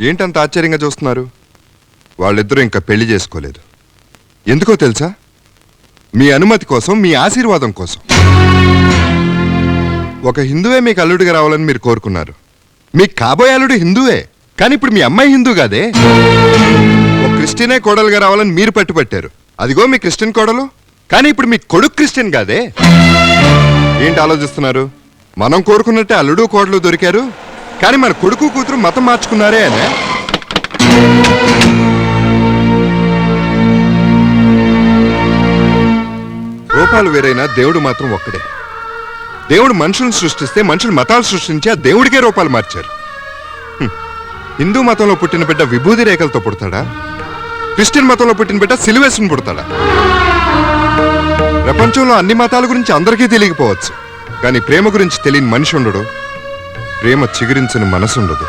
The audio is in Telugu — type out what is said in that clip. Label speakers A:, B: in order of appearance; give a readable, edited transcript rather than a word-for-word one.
A: ఏంటంత ఆశ్చర్యంగా చూస్తున్నారు? వాళ్ళిద్దరూ ఇంకా పెళ్లి చేసుకోలేదు. ఎందుకో తెలుసా? మీ అనుమతి కోసం, మీ ఆశీర్వాదం కోసం. ఒక హిందువే మీకు అల్లుడిగా రావాలని మీరు కోరుకున్నారు. మీకు కాబోయే అల్లుడు హిందువే, కానీ ఇప్పుడు మీ అమ్మాయి హిందూ కాదే. ఒక క్రిస్టియనే కోడలుగా రావాలని మీరు పట్టుపట్టారు. అదిగో మీ క్రిస్టియన్ కోడలు, కానీ ఇప్పుడు మీ కొడుకు క్రిస్టియన్ కాదే. ఏంటి ఆలోచిస్తున్నారు? మనం కోరుకున్నట్టే అల్లుడు కోడలు దొరికారు, కానీ మన కొడుకు కూతురు మతం మార్చుకున్నారే అనే. రూపాలు వేరైనా దేవుడు మాత్రం ఒక్కడే. దేవుడు మనుషులను సృష్టిస్తే మనుషులు మతాలు సృష్టించి ఆ దేవుడికే రూపాలు మార్చారు. హిందూ మతంలో పుట్టిన బిడ్డ విభూది రేఖలతో పుడతాడా? క్రిస్టియన్ మతంలో పుట్టిన బిడ్డ సిలువేసుకుని పుడతాడా? ప్రపంచంలో అన్ని మతాల గురించి అందరికీ తెలియకపోవచ్చు, కానీ ప్రేమ గురించి తెలియని మనిషి ఉండడు, ప్రేమ చిగురించిన మనసు ఉండదు.